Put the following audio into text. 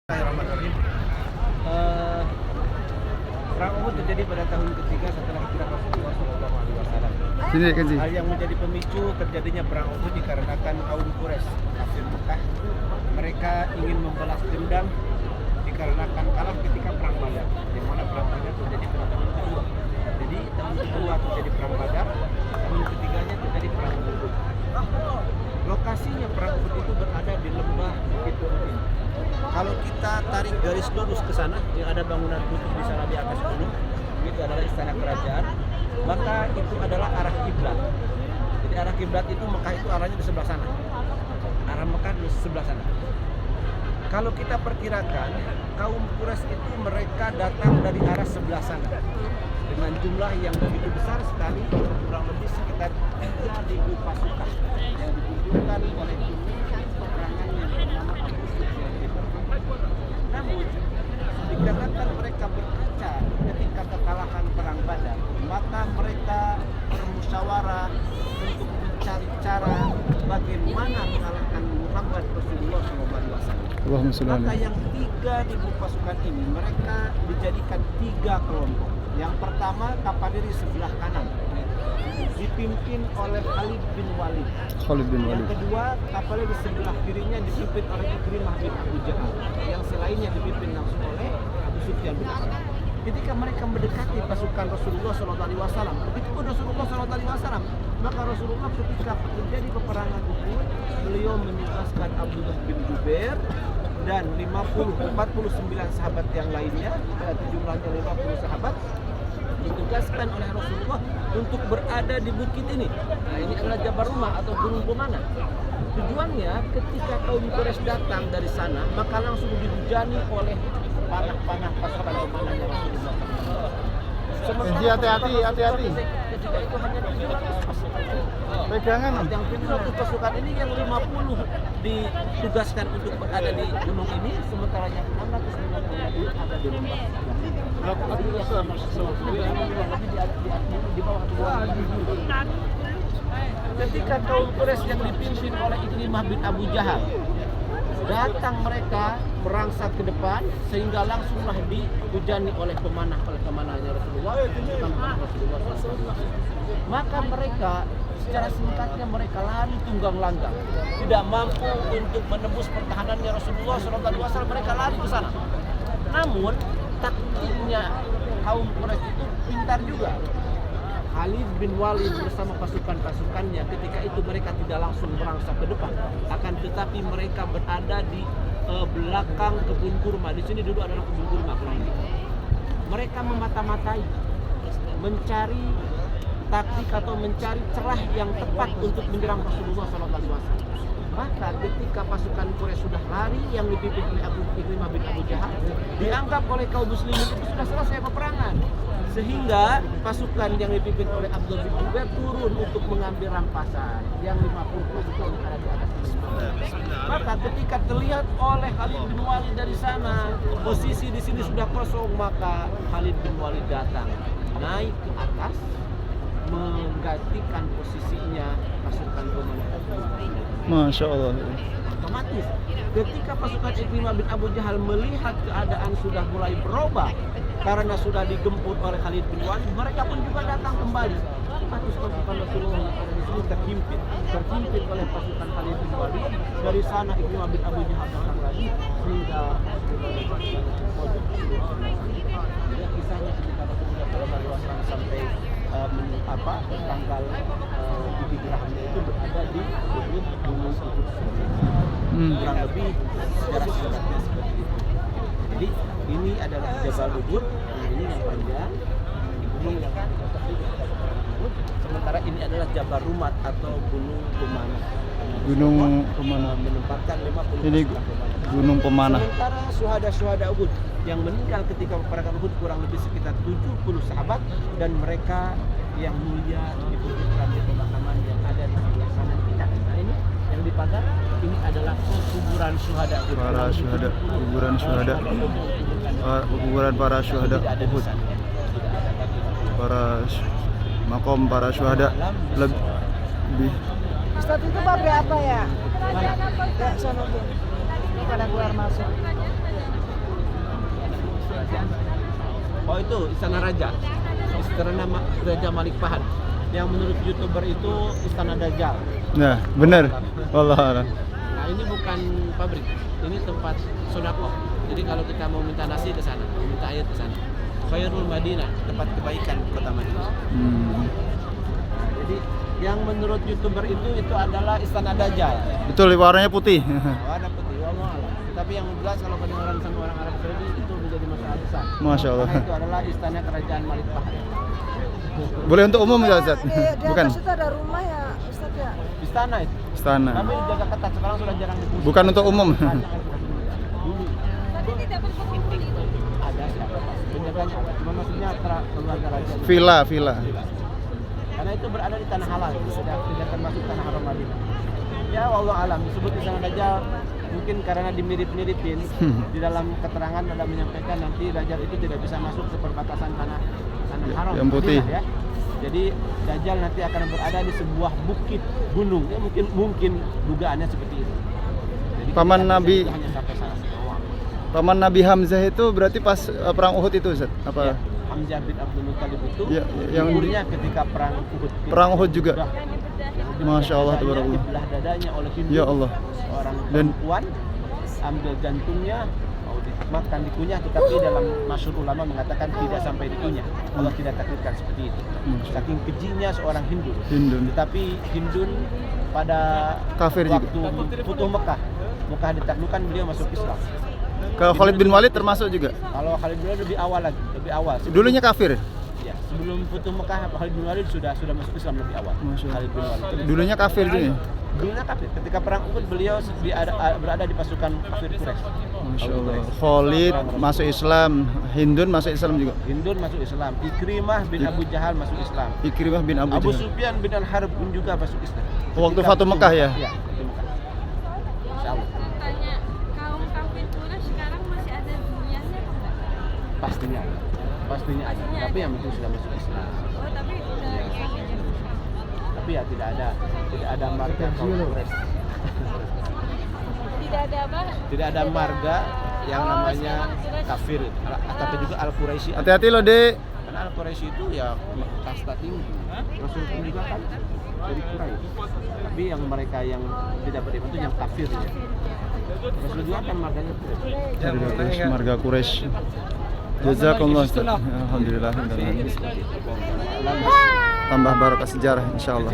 Bismillahirrahmanirrahim. Eh, Perang Uhud terjadi pada tahun ketiga setelah hijrah Rasulullah SAW. Sini Kenzi. Hal yang menjadi pemicu terjadinya perang Uhud dikarenakan kaum Quraisy kafir Mekah. Mereka ingin membalas dendam dikarenakan kalah ketika perang Badar. Di mana perang Badar terjadi pada tahun kedua. Jadi tahun kedua terjadi perang Badar, tahun ketiganya terjadi perang Uhud. Lokasinya perang Uhud itu berada di lembah Bukit Uhud. Kalau kita tarik garis lurus ke sana, yang ada bangunan putih di sana di atas gunung, itu adalah istana kerajaan, maka itu adalah arah kiblat. Jadi arah kiblat itu Mekah itu arahnya di sebelah sana. Arah Mekah di sebelah sana. Kalau kita perkirakan, kaum Quraisy itu mereka datang dari arah sebelah sana dengan jumlah yang begitu besar sekali, kurang lebih sekitar 3.000 pasukan yang dikumpulkan oleh peperangan yang bernama Abu Sufyan. Namun, dikarenakan mereka berkaca ketika kekalahan perang Badar, maka mereka bermusyawarah untuk mencari cara bagaimana mengalahkan Muhammad Rasulullah SAW. Maka yang 3.000 pasukan ini mereka dijadikan 3 kelompok. Yang pertama kavalleri sebelah kanan dipimpin oleh Khalid bin Walid. Yang kedua kavalleri sebelah kirinya dipimpin oleh Ikrimah bin Abu Jahal. Yang selainnya dipimpin langsung oleh Abu Sufyan bin Harb. Ketika mereka mendekati pasukan Rasulullah SAW, begitu pun Rasulullah SAW, maka Rasulullah ketika terjadi peperangan Uhud, beliau menugaskan Abdullah bin Jubair dan 49 sahabat yang lainnya, jumlahnya 50 sahabat, ditugaskan oleh Rasulullah untuk berada di bukit ini. Nah, ini adalah Jabar Rumah atau Gunung Pemanah. Tujuannya ketika kaum Quraisy datang dari sana, maka langsung dihujani oleh panah-panah pasukan pemanahnya Rasulullah. Hati-hati. Ketika itu hanya 700 pasukan. Pegangan. Yang 700 pasukan ini yang 50 ditugaskan untuk berada di gunung ini, sementara yang 650 ada di lembah. Ketika kaum Quraisy yang dipimpin oleh Ikrimah bin Abu Jahal datang, mereka merangsek ke depan sehingga langsunglah dihujani oleh pemanahnya Rasulullah. Maka mereka secara singkatnya mereka lari tunggang langgang, tidak mampu untuk menembus pertahanannya Rasulullah SAW. Mereka lari ke sana. Namun taktiknya kaum Quraisy itu pintar juga. Khalid bin Walid bersama pasukan-pasukannya ketika itu mereka tidak langsung merangsek ke depan, akan tetapi mereka berada di belakang kebun kurma. Di sini dulu adalah kebun kurma kurang lebih. Mereka memata-matai, mencari taktik atau mencari celah yang tepat untuk menyerang Rasulullah SAW. Maka ketika pasukan Quraisy sudah lari yang dipimpin oleh Ikrimah bin Abu Jahal, dianggap oleh kaum muslimin itu sudah selesai peperangan, sehingga pasukan yang dipimpin oleh Abdullah bin Jubair turun untuk mengambil rampasan yang 50 pasukan yang ada di atas ini. Maka ketika terlihat oleh Khalid bin Walid dari sana, posisi di sini sudah kosong, maka Khalid bin Walid datang naik ke atas menggantikan posisinya pasukan pemanah. Masya Allah. Otomatis ketika pasukan Ikrimah bin Abu Jahal melihat keadaan sudah mulai berubah karena sudah digempur oleh Khalid bin Walid, mereka pun juga datang kembali. Otomatis pasukan Rasulullah yang ada di sini terhimpit oleh pasukan Khalid bin Walid. Dari sana Ikrimah bin Abu Jahal datang lagi sehingga kisahnya ketika Rasulullah SAW sampai tanggal hijrahnya itu berada di gunung Uhud. Kurang lebih sejarah singkatnya seperti itu. Jadi ini adalah Jabal Uhud. Nah, ini yang panjang. Ini yang Uhud. Sementara ini adalah Jabar Rumat atau Gunung Pemanah. Gunung Pemanah menempatkan 50 ini Gunung Pemanah. Sementara syuhada Uhud yang meninggal ketika peperangan Uhud kurang lebih sekitar 70 sahabat, dan mereka yang mulia dikuburkan di pemakaman yang ada di sebelah sana kita. Nah, ini yang dipandang ini adalah kuburan syuhada Uhud. Kuburan para syuhada Uhud. Makom para syuhada lebih. Ustadz itu pabrik apa ya? Ya, sono tuh. Pada keluar masuk. kerajaan. Oh itu Istana Raja. Raja Malik Fahd. Yang menurut YouTuber itu Istana Dajjal. Nah, benar. Allah. Nah ini bukan pabrik, ini tempat sodako. Jadi kalau kita mau minta nasi ke sana, mau minta air ke sana. Khairul Madinah, tempat kebaikan kota Madinah. Jadi yang menurut YouTuber itu adalah Istana Dajjal. Betul, warnanya putih. Warna putih, wallahu a'lam. Tapi yang jelas kalau kedengaran sama orang Arab Saudi itu menjadi masalah besar. Masya Allah. Karena itu adalah istana kerajaan Malik Fahd. Boleh untuk umum ya Ustaz? Di Bukan. atas itu ada rumah ya Ustaz ya? Istana itu. Istana. Tapi dijaga ketat, sekarang sudah jarang dikunjungi. Bukan untuk umum. Banyak yang dulu. Tadi tidak berpenghuni itu. Ada siapa? Penjaganya ada. Cuma maksudnya keluarga raja. Villa. Karena itu berada di tanah halal, tidak termasuk tanah haram Madinah. Ya wallahu alam disebut Istana Dajjal mungkin karena dimirip-miripin di dalam keterangan ada menyampaikan nanti Dajjal itu tidak bisa masuk ke perbatasan tanah haram Yang putih. Madinah, ya. Jadi Dajjal nanti akan berada di sebuah bukit gunung. Ya mungkin dugaannya seperti itu. Jadi Paman ketika Nabi- Dajjal itu hanya sampai sana. Paman Nabi Hamzah itu berarti pas perang Uhud itu Ustaz? Ya, Apa? Hamzah bin Abdul Muttalib itu Ya, yang- umurnya ketika perang Uhud. Perang Uhud juga. Sudah. Masya Allah, tabarakallah. Dibelah dadanya oleh Hindu. Ya Allah. Seorang Dan- perempuan ambil jantungnya, mau dimakan dikunyah, tetapi dalam masyhur ulama mengatakan tidak sampai dikunyah. Allah tidak takdirkan seperti itu. Saking kejinya seorang Hindu. Hindun. Tetapi Hindun pada Kafir juga. waktu Futuh Mekah ditaklukkan, beliau masuk Islam. Kalau Khalid bin Walid termasuk juga. Kalau Khalid bin Walid lebih awal lagi, lebih awal. Dulunya kafir. Ya, sebelum Futuh Mekah Khalid bin Walid sudah masuk Islam lebih awal. Masya Allah. Khalid bin Walid. Dulunya kafir juga. Dulunya kafir. Ketika perang Uhud beliau berada di pasukan kafir Quraisy. Masya Allah. Khalid masuk Islam, Hindun masuk Islam juga. Hindun masuk Islam. Ikrimah bin Abu Jahal masuk Islam. Ikrimah bin Abu Abu Jahal. Sufyan bin Al-Harb pun juga masuk Islam. Waktu Ketika Fatu Mekah ya? Iya, Fatu Mekah. Insya Allah. Tanya, kaum kafir Quraisy sekarang masih ada dunianya atau enggak? Pastinya ada. Pastinya ada. Tapi yang penting sudah masuk Islam. Oh, tapi udah Tapi ya tidak ada marga kaum Quraisy. tidak ada apa? Tidak ada marga yang namanya kafir. Tapi juga Al-Quraisy. Hati-hati loh, Dek. Karena Al-Quraisy itu ya kasta tinggi. Rasul pun juga kan dari Quraisy. Tapi yang mereka yang tidak beriman itu yang kafir ya. Rasul juga kan marganya Quraisy. Marga Quraisy. Jazakallah Ustaz. Alhamdulillah. Tambah barokah sejarah insyaallah.